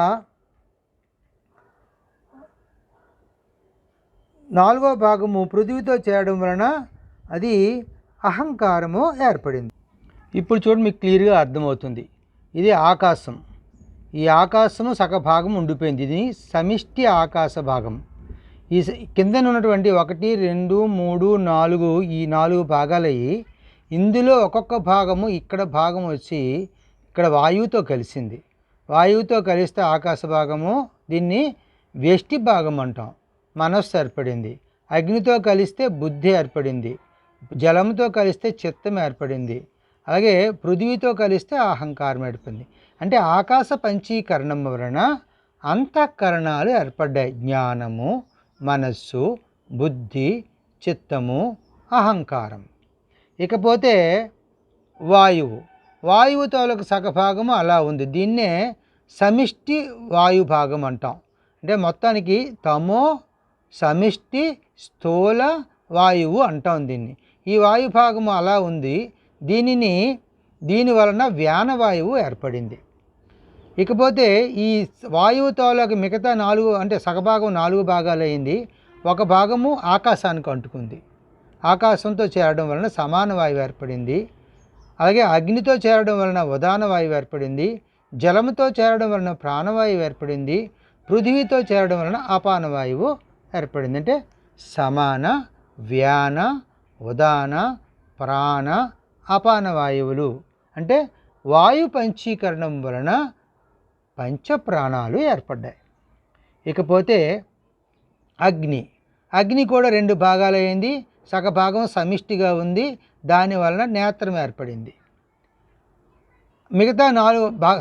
4వ భాగము పృథ్వీతో చేరడం వలన అది అహంకారము ఏర్పడింది. ఇప్పుడు చూడండి, మీకు క్లియర్గా అర్థమవుతుంది. ఇది ఆకాశం. ఈ ఆకాశము సగభాగం ఉండిపోయింది. ఇది సమిష్టి ఆకాశ భాగం. ఈ కింద ఉన్నటువంటి 1 2 3 4 ఈ 4 భాగాలయ్యి ఇందులో ఒక్కొక్క భాగము ఇక్కడ భాగం వచ్చి ఇక్కడ వాయువుతో కలిసింది. వాయువుతో కలిస్తే ఆకాశ భాగము, దీన్ని వెష్టి భాగం అంటాం. మనస్సు ఏర్పడింది. అగ్నితో కలిస్తే బుద్ధి ఏర్పడింది. జలంతో కలిస్తే చిత్తం ఏర్పడింది. అలాగే పృథ్వీతో కలిస్తే అహంకారం ఏర్పడింది. అంటే ఆకాశ పంచీకరణం వలన అంతఃకరణాలు ఏర్పడ్డాయి. జ్ఞానము, మనస్సు, బుద్ధి, చిత్తము, అహంకారం. ఇకపోతే వాయువు తాలూకు సగభాగము అలా ఉంది. దీన్నే సమిష్టి వాయు భాగం అంటాం. అంటే మొత్తానికి సమిష్టి స్థూల వాయువు అంటాం దీన్ని. ఈ వాయు భాగము అలా ఉంది. దీని వలన వ్యానవాయువు ఏర్పడింది. ఇకపోతే ఈ వాయువు తాలూకు మిగతా 4 అంటే సగభాగం 4 భాగాలు అయింది. ఒక భాగము ఆకాశానికి అంటుకుంది. ఆకాశంతో చేరడం వలన సమాన వాయువు ఏర్పడింది. అలాగే అగ్నితో చేరడం వలన ఉదాన వాయువు ఏర్పడింది. జలముతో చేరడం వలన ప్రాణవాయువు ఏర్పడింది. పృథ్వీతో చేరడం వలన అపాన వాయువు ఏర్పడింది. అంటే సమాన, వ్యాన, ఉదాన, ప్రాణ, అపాన వాయువులు. అంటే వాయు పంచీకరణం వలన పంచప్రాణాలు ఏర్పడ్డాయి. ఇకపోతే అగ్ని కూడా 2 భాగాలైంది. సగభాగం సమిష్టిగా ఉంది. దాని వలన నేత్రం ఏర్పడింది. మిగతా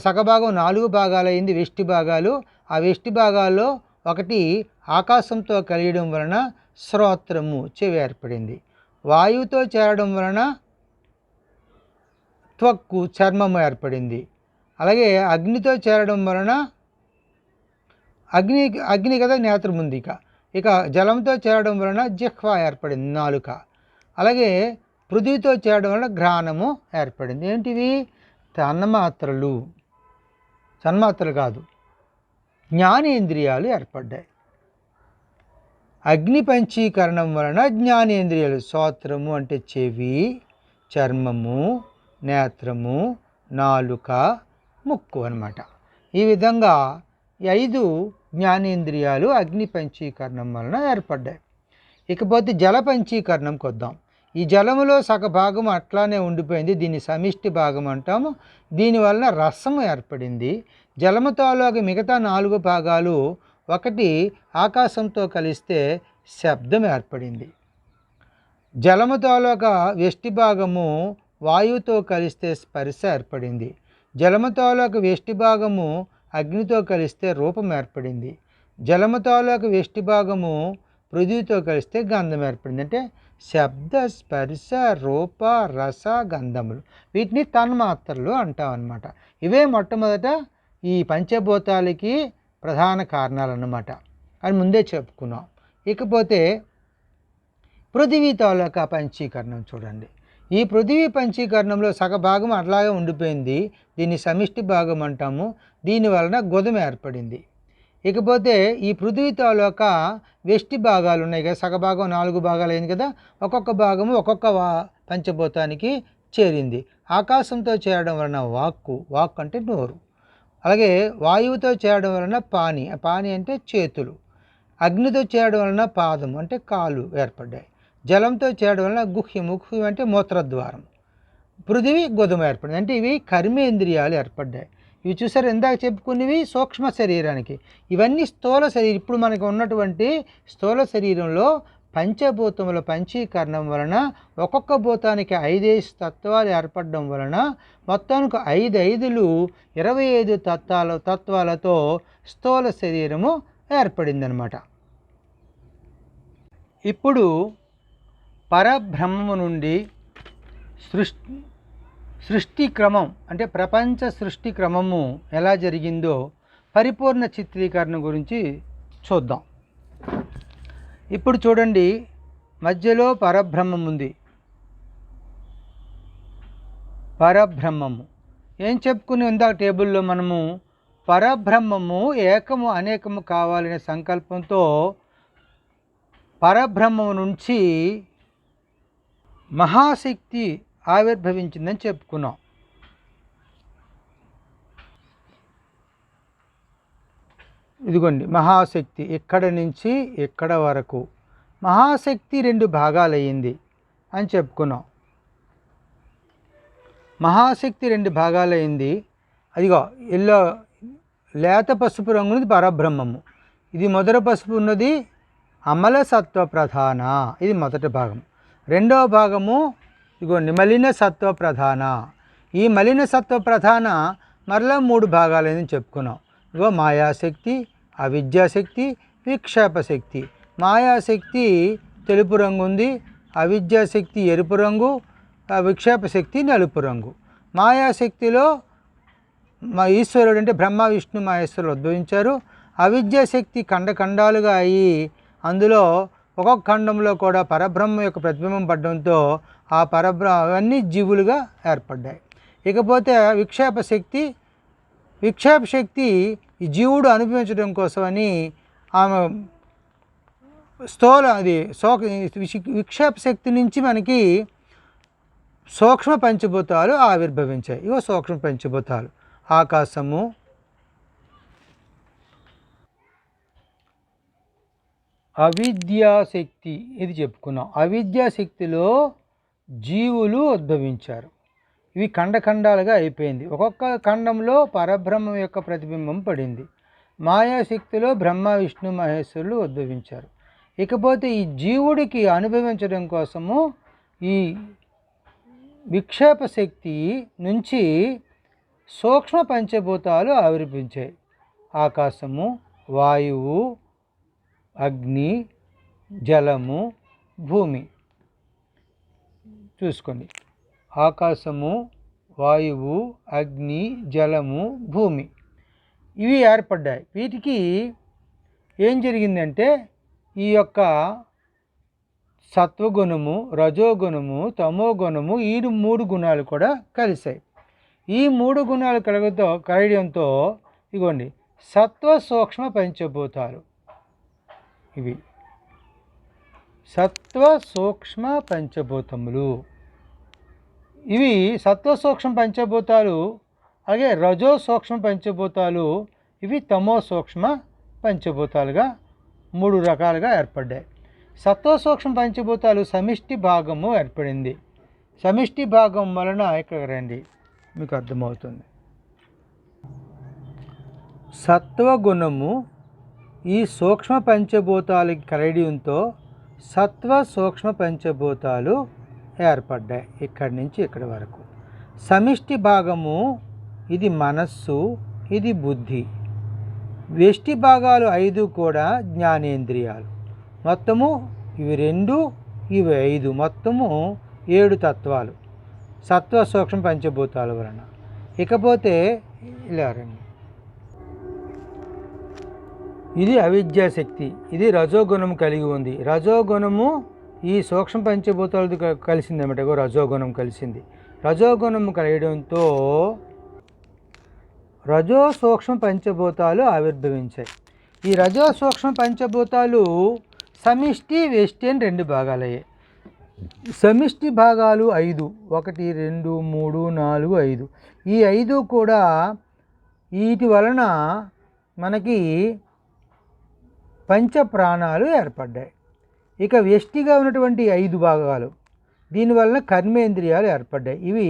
సగభాగం 4 భాగాలైంది, వెష్టి భాగాలు. ఆ వెష్టి భాగాల్లో ఒకటి ఆకాశంతో కలియడం వలన శ్రోత్రము, చెవి ఏర్పడింది. వాయువుతో చేరడం వలన త్వక్కు, చర్మము ఏర్పడింది. అలాగే అగ్నితో చేరడం వలన అగ్ని కదా నేత్రం ఉంది. ఇక జలంతో చేరడం వలన జిహ్వ ఏర్పడింది, నాలుక. అలాగే పృథ్వీతో చేరడం వలన ఘ్రాణము ఏర్పడింది. ఏంటివి? తన్మాత్రలు కాదు, జ్ఞానేంద్రియాలు ఏర్పడ్డాయి. అగ్ని పంచీకరణం వలన జ్ఞానేంద్రియాలు, శ్రోత్రము అంటే చెవి, చర్మము, నేత్రము, నాలుక, ముక్కు అన్నమాట. ఈ విధంగా 5 జ్ఞానేంద్రియాలు అగ్ని పంచీకరణం వలన ఏర్పడ్డాయి. ఇకపోతే జల పంచీకరణంకి వద్దాం. ఈ జలములో సగభాగం అట్లానే ఉండిపోయింది, దీన్ని సమిష్టి భాగం అంటాము. దీనివలన రసము ఏర్పడింది. జలము తాలూకు మిగతా 4 భాగాలు ఒకటి ఆకాశంతో కలిస్తే శబ్దం ఏర్పడింది. జలము తాలూకా వెష్టి భాగము వాయువుతో కలిస్తే స్పర్శ ఏర్పడింది. జలము తాలూకు వెష్టి భాగము అగ్నితో కలిస్తే రూపం ఏర్పడింది. జలము తాలూకు వెష్టి భాగము పృథ్వీతో కలిస్తే గంధం ఏర్పడింది. అంటే శబ్ద, స్పర్శ, రూప, రస, గంధములు, వీటిని తన్మాత్రలు అంటాం అన్నమాట. ఇవే మొట్టమొదట ఈ పంచభూతాలకి ప్రధాన కారణాలు అన్నమాట అని ముందే చెప్పుకున్నాం. ఇకపోతే పృథివీ తాలూకా పంచీకరణం చూడండి. ఈ పృథివీ పంచీకరణంలో సగభాగం అట్లాగే ఉండిపోయింది, దీన్ని సమిష్టి భాగం అంటాము. దీని వలన గుదం ఏర్పడింది. ఇకపోతే ఈ పృథివీ తాలూకా వెష్టి భాగాలు ఉన్నాయి కదా, సగభాగం 4 భాగాలు అయింది కదా, ఒక్కొక్క భాగము ఒక్కొక్క పంచభూతానికి చేరింది. ఆకాశంతో చేరడం వలన వాక్కు అంటే నోరు. అలాగే వాయువుతో చేరడం వలన పాని అంటే చేతులు. అగ్నితో చేరడం వలన పాదం అంటే కాళ్ళు ఏర్పడ్డాయి. జలంతో చేరడం వలన గుహ్యం అంటే మూత్రద్వారం. పృథివీ గుదం ఏర్పడింది. అంటే ఇవి కర్మేంద్రియాలు ఏర్పడ్డాయి. ఇవి చూసారు ఇందాక చెప్పుకునేవి సూక్ష్మ శరీరానికి. ఇవన్నీ స్థూల శరీరం. ఇప్పుడు మనకు ఉన్నటువంటి స్థూల శరీరంలో పంచభూతముల పంచీకరణం వలన ఒక్కొక్క భూతానికి 5 తత్వాలు ఏర్పడడం వలన మొత్తానికి 5 25 తత్వాలతో స్థూల శరీరము ఏర్పడిందనమాట. ఇప్పుడు పరబ్రహ్మము నుండి సృష్టి క్రమం అంటే ప్రపంచ సృష్టి క్రమము ఎలా జరిగిందో పరిపూర్ణ చిత్రీకరణ గురించి చూద్దాం. ఇప్పుడు చూడండి, మధ్యలో పరబ్రహ్మం ఉంది. పరబ్రహ్మము ఏం చెప్పుకుని ఇందాక టేబుల్లో మనము పరబ్రహ్మము ఏకము అనేకము కావాలనే సంకల్పంతో పరబ్రహ్మము నుంచి మహాశక్తి ఆవిర్భవించిందని చెప్పుకున్నాం. ఇదిగోండి మహాశక్తి ఇక్కడ నుంచి ఇక్కడ వరకు మహాశక్తి 2 భాగాలయ్యింది అని చెప్పుకున్నాం. మహాశక్తి 2 భాగాలయ్యింది. అదిగో ఎల్లో లేత పసుపు రంగున్నది పరబ్రహ్మము. ఇది మొదటి పసుపు ఉన్నది అమల సత్వ ప్రధాన, ఇది మొదటి భాగం. రెండవ భాగము ఇదిగోండి మలిన సత్వ ప్రధాన. ఈ మలిన సత్వ ప్రధాన మరలా 3 భాగాలని చెప్పుకున్నాం. ఇగో మాయాశక్తి, అవిద్యాశక్తి, విక్షేపశక్తి. మాయాశక్తి తెలుపు రంగు ఉంది, అవిద్యాశక్తి ఎరుపు రంగు, విక్షేపశక్తి నలుపు రంగు. మాయాశక్తిలో మా ఈశ్వరుడు అంటే బ్రహ్మ విష్ణు మహేశ్వరులు ఉద్భవించారు. అవిద్యాశక్తి ఖండాలుగా అయ్యి అందులో ఒక్కొక్క ఖండంలో కూడా పరబ్రహ్మ యొక్క ప్రతిబింబం పడడంతో ఆ అవన్నీ జీవులుగా ఏర్పడ్డాయి. ఇకపోతే విక్షేపశక్తి ఈ జీవుడు అనుభవించడం కోసమని ఆమె విక్షేపశక్తి నుంచి మనకి సూక్ష్మ పంచభూతాలు ఆవిర్భవించాయి. ఇవో సూక్ష్మ పంచభూతాలు ఆకాశము, అవిద్యాశక్తి ఇది చెప్పుకున్నాం. అవిద్యాశక్తిలో జీవులు ఉద్భవించారు. ఇవి ఖండాలుగా అయిపోయింది. ఒక్కొక్క ఖండంలో పరబ్రహ్మం యొక్క ప్రతిబింబం పడింది. మాయాశక్తిలో బ్రహ్మ విష్ణు మహేశ్వరులు ఉద్భవించారు. ఇకపోతే ఈ జీవుడికి అనుభవించడం కోసము ఈ విక్షేప శక్తి నుంచి సూక్ష్మ పంచభూతాలు ఆవిర్భించాయి. ఆకాశము, వాయువు, అగ్ని, జలము, భూమి. చూసుకోండి, ఆకాశము, వాయువు, అగ్ని, జలము, భూమి ఇవి ఏర్పడ్డాయి. వీటికి ఏం జరిగిందంటే ఈ యొక్క సత్వగుణము, రజోగుణము, తమోగుణము ఈ 3 గుణాలు కూడా కలిశాయి. ఈ 3 గుణాలు కలగడంతో ఇగోండి సత్వ సూక్ష్మ పంచభూతాలు. ఇవి సత్వ సూక్ష్మ పంచభూతములు. ఇవి సత్వ సూక్ష్మ పంచభూతాలు. అలాగే రజో సూక్ష్మ పంచభూతాలు. ఇవి తమో సూక్ష్మ పంచభూతాలుగా 3 రకాలుగా ఏర్పడ్డాయి. సత్వ సూక్ష్మ పంచభూతాలు సమిష్టి భాగము ఏర్పడింది. సమిష్టి భాగం వలన ఇక్కడ రండి, మీకు అర్థమవుతుంది. సత్వగుణము ఈ సూక్ష్మ పంచభూతాలకి కలయడంతో సత్వ సూక్ష్మ పంచభూతాలు ఏర్పడ్డాయి. ఇక్కడి నుంచి ఇక్కడి వరకు. సమిష్టి భాగము ఇది మనస్సు, ఇది బుద్ధి. వ్యష్టి భాగాలు 5 కూడా జ్ఞానేంద్రియాలు. మొత్తము ఇవి 2, ఇవి 5, మొత్తము 7 తత్వాలు సత్వ సూక్ష్మ పంచభూతాల వలన. ఇకపోతే ఇలా రండి, ఇది అవిద్యాశక్తి, ఇది రజోగుణం కలిగి ఉంది. రజోగుణము ఈ సూక్ష్మ పంచభూతాలతో కలిసింది అన్నమాట. రజోగుణం కలిసింది. రజోగుణము కలియడంతో రజో సూక్ష్మ పంచభూతాలు ఆవిర్భవించాయి. ఈ రజో సూక్ష్మ పంచభూతాలు సమిష్టి వ్యష్టి అని 2 భాగాలయ్యాయి. సమిష్టి భాగాలు 5, 1 2 3 4 5. ఈ 5 కూడా వీటి వలన మనకి పంచ ప్రాణాలు ఏర్పడ్డాయి. ఇక వ్యష్టిగా ఉన్నటువంటి 5 భాగాలు, దీనివలన కర్మేంద్రియాలు ఏర్పడ్డాయి. ఇవి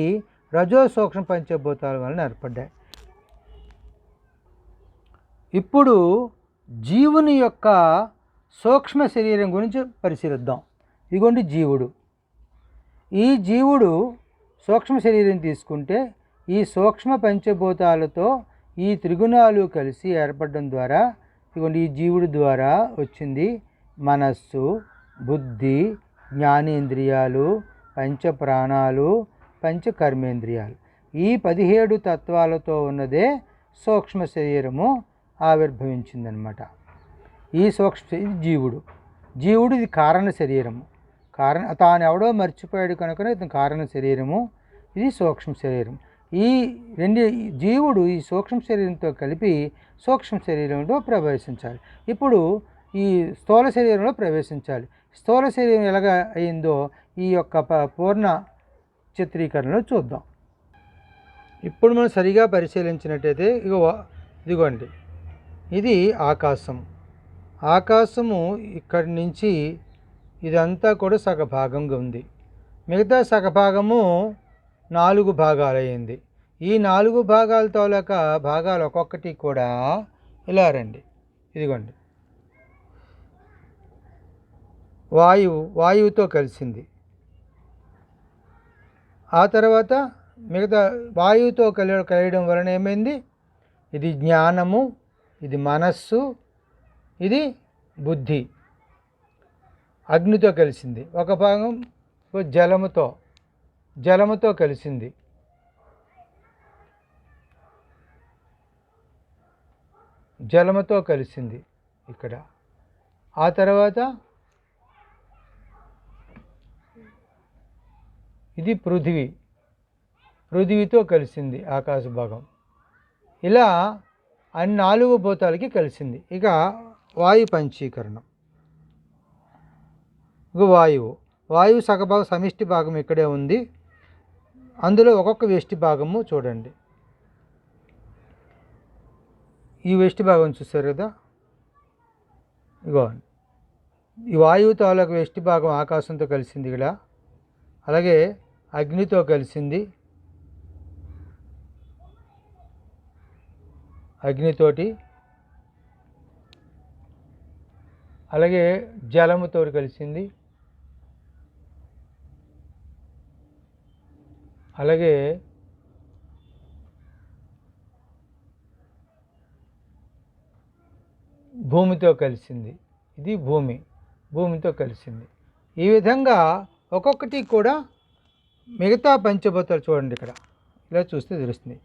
రజో సూక్ష్మ పంచభూతాల వలన ఏర్పడ్డాయి. ఇప్పుడు జీవుని యొక్క సూక్ష్మ శరీరం గురించి పరిశీలిద్దాం. ఇదిగోండి జీవుడు. ఈ జీవుడు సూక్ష్మ శరీరం తీసుకుంటే ఈ సూక్ష్మ పంచభూతాలతో ఈ త్రిగుణాలు కలిసి ఏర్పడడం ద్వారా ఇదిగోండి ఈ జీవుడి ద్వారా వచ్చింది మనస్సు, బుద్ధి, జ్ఞానేంద్రియాలు, పంచప్రాణాలు, పంచకర్మేంద్రియాలు. ఈ 17 తత్వాలతో ఉన్నదే సూక్ష్మ శరీరము ఆవిర్భవించిందనమాట. ఈ సూక్ష్మ జీవుడు. జీవుడు ఇది కారణ శరీరము. తాను ఎవడో మర్చిపోయాడు కనుక ఇతను కారణ శరీరము, ఇది సూక్ష్మ శరీరం. ఈ 2 జీవుడు ఈ సూక్ష్మ శరీరంతో కలిపి సూక్ష్మ శరీరంలో ప్రవేశించాలి. ఇప్పుడు ఈ స్థూల శరీరంలో ప్రవేశించాలి. స్థూల శరీరం ఎలాగ అయిందో ఈ యొక్క పూర్ణ చిత్రీకరణలో చూద్దాం. ఇప్పుడు మనం సరిగా పరిశీలించినట్టయితే ఇదిగోండి, ఇది ఆకాశం. ఆకాశము ఇక్కడి నుంచి ఇదంతా కూడా సగభాగంగా ఉంది. మిగతా సగభాగము 4 భాగాలయ్యింది. ఈ 4 భాగాల తాలూక భాగాలు ఒక్కొక్కటి కూడా ఇలా రండి, ఇదిగోండి. వాయువుతో కలిసింది. ఆ తర్వాత మిగతా వాయువుతో కలియడం వలన ఏమైంది? ఇది జ్ఞానము, ఇది మనస్సు, ఇది బుద్ధి. అగ్నితో కలిసింది. ఒక భాగం జలముతో కలిసింది. జలముతో కలిసింది ఇక్కడ. ఆ తర్వాత ఇది పృథివీతో కలిసింది ఆకాశ భాగం. ఇలా అన్ని 4 భూతాలకి కలిసింది. ఇక వాయు పంచీకరణం. ఇక వాయువు సగభాగం సమిష్టి భాగం ఇక్కడే ఉంది. అందులో ఒక్కొక్క వ్యష్టి భాగము చూడండి. ఈ వ్యష్టి భాగం చూస్తారు కదా, ఇగో ఈ వాయువు తాలూకు వ్యష్టి భాగం ఆకాశంతో కలిసింది ఇక్కడ. అలాగే అగ్నితో కలిసింది, అగ్నితోటి. అలాగే జలముతో కలిసింది. అలాగే భూమితో కలిసింది. ఇది భూమితో కలిసింది. ఈ విధంగా ఒక్కొక్కటి కూడా మిగతా పంచభూతాలు చూడండి ఇక్కడ ఇలా చూస్తే తెలుస్తుంది.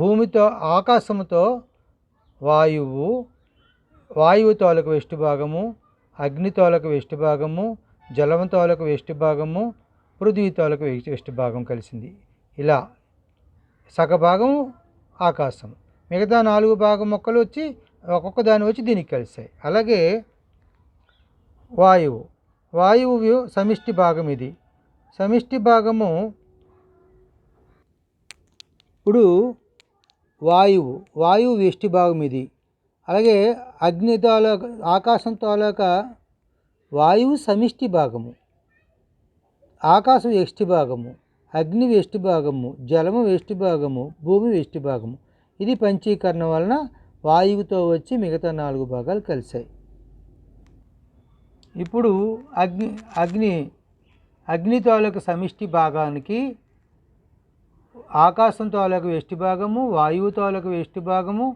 భూమితో ఆకాశముతో వాయువు తాలూకు వెష్టి భాగము, అగ్ని తాలూకు వెష్టి భాగము, జలము తాలూకు వెష్టి భాగము, పృథ్వీ తాలూకు వెష్టి భాగం కలిసింది. ఇలా సగభాగము ఆకాశం, మిగతా 4 భాగం మొక్కలు వచ్చి ఒక్కొక్క దాని వచ్చి దీనికి కలిసాయి. అలాగే వాయువు సమిష్టి భాగం. ఇది సమిష్టి భాగము. ఇప్పుడు వాయువు వ్యష్టి భాగం ఇది. అలాగే అగ్ని తాలూకా ఆకాశం తాలూకా వాయువు సమిష్టి భాగము, ఆకాశం ఎష్టి భాగము, అగ్ని వెష్టి భాగము, జలము వెష్టి భాగము, భూమి వెష్టి భాగము. ఇది పంచీకరణ వలన వాయువుతో వచ్చి మిగతా 4 భాగాలు కలిశాయి. ఇప్పుడు అగ్ని తాలూకు సమిష్టి భాగానికి ఆకాశం తాలూకు వెష్టి భాగము, వాయువు తాలూకు వెష్టి భాగము,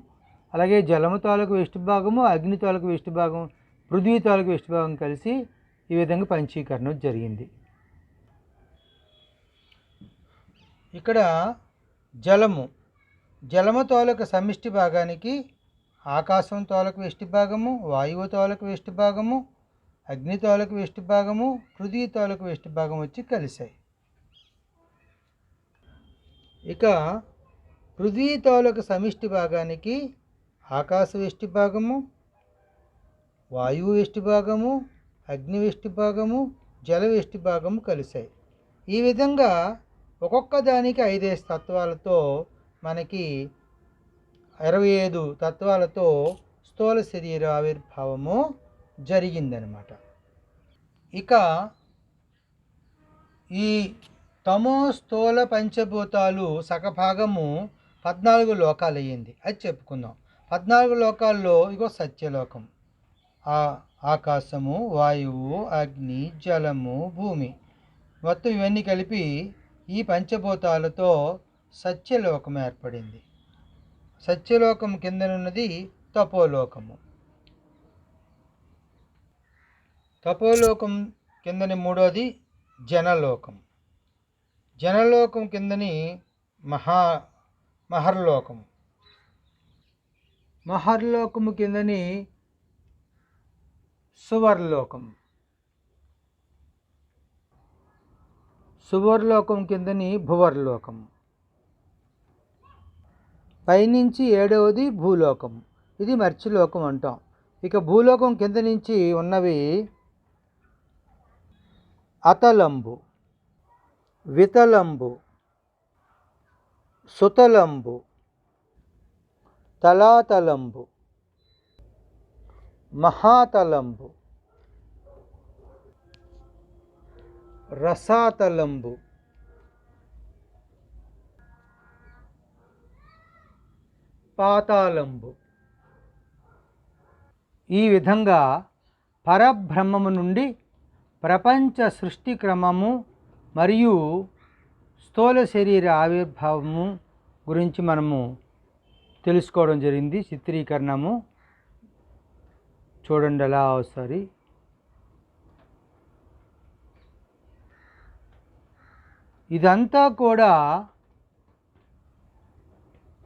అలాగే జలము తాలూకు వెష్టి భాగము, అగ్ని తాలూకు వెష్టి భాగం, పృథ్వీ తాలూకు వెష్టి భాగం కలిసి ఈ విధంగా పంచీకరణ జరిగింది. ఇక్కడ జలము తాలూకు సమిష్టి భాగానికి ఆకాశం తాలూకు వెష్టి భాగము, వాయువు తాలూకు వెష్టి భాగము, అగ్ని తాలూకు వెష్టి భాగము, పృథ్వీ తాలూకు వెష్టి భాగం వచ్చి కలిశాయి. ఇక పృథ్వీ తాలూకు సమిష్టి భాగానికి ఆకాశ వెష్టి భాగము, వాయువు వెష్టి భాగము, అగ్ని వెష్టి భాగము, జల వెష్టి భాగము కలిశాయి. ఈ విధంగా ఒక్కొక్క దానికి 5 తత్వాలతో మనకి 25 తత్వాలతో స్థూల శరీర ఆవిర్భావము జరిగిందనమాట. ఇక ఈ తమో స్థూల పంచభూతాలు సగభాగము 14 లోకాలు అయ్యింది. అది చెప్పుకుందాం. 14 లోకాల్లో ఇగో సత్యలోకం, ఆకాశము, వాయువు, అగ్ని, జలము, భూమి మొత్తం ఇవన్నీ కలిపి ఈ పంచభూతాలతో సత్యలోకం ఏర్పడింది. సత్యలోకం కిందనున్నది తపోలోకము. తపోలోకం కిందని 3వది జనలోకం. జనలోకం కిందని మహర్లోకం. మహర్లోకము కిందని సువర్లోకం. సువర్లోకం కిందని భువర్లోకం. పైనుంచి 7వది భూలోకం. ఇది మర్చిలోకం అంటాం. ఇక భూలోకం కింద నుంచి ఉన్నవి అతలంబు, వితలంబు, సుతలంబు, తలాతలంబు, మహాతలంబు, రసాతలంబు, పాతాళంబు. ఈ విధంగా పరబ్రహ్మము నుండి ప్రపంచ సృష్టి క్రమము మరియు స్థూల శరీర ఆవిర్భావము గురించి మనము తెలుసుకోవడం జరిగింది. చిత్రీకరణము చూడండి అలా ఒకసారి. ఇదంతా కూడా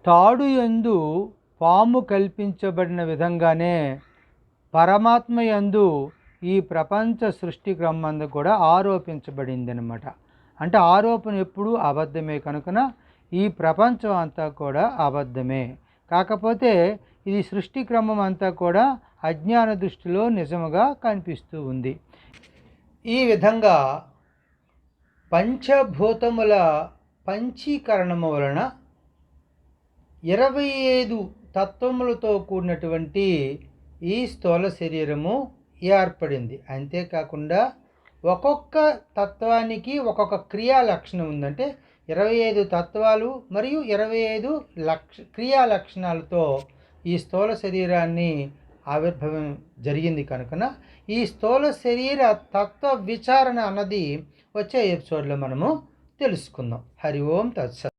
తాడు యందు పాము కల్పించబడిన విధంగానే పరమాత్మ యందు ఈ ప్రపంచ సృష్టి క్రమందు కూడా ఆరోపించబడింది అన్నమాట. అంటే ఆరోపణ ఎప్పుడూ అబద్ధమే కనుకన ఈ ప్రపంచం అంతా కూడా అబద్ధమే. కాకపోతే ఇది సృష్టి క్రమం అంతా కూడా అజ్ఞాన దృష్టిలో నిజముగా కనిపిస్తూ ఉంది. ఈ విధంగా పంచభూతముల పంచీకరణము వలన 25 తత్వములతో కూడినటువంటి ఈ స్థూల శరీరము ఏర్పడింది. అంతేకాకుండా ఒక్కొక్క తత్వానికి ఒక్కొక్క క్రియా లక్షణం ఉందంటే 25 తత్వాలు మరియు 25 క్రియా లక్షణాలతో ఈ స్థూల శరీరాన్ని ఆవిర్భావం జరిగింది కనుకన ఈ స్థూల శరీర తత్వ విచారణ అన్నది వచ్చే ఎపిసోడ్లో మనము తెలుసుకుందాం. హరి ఓం తత్సత్.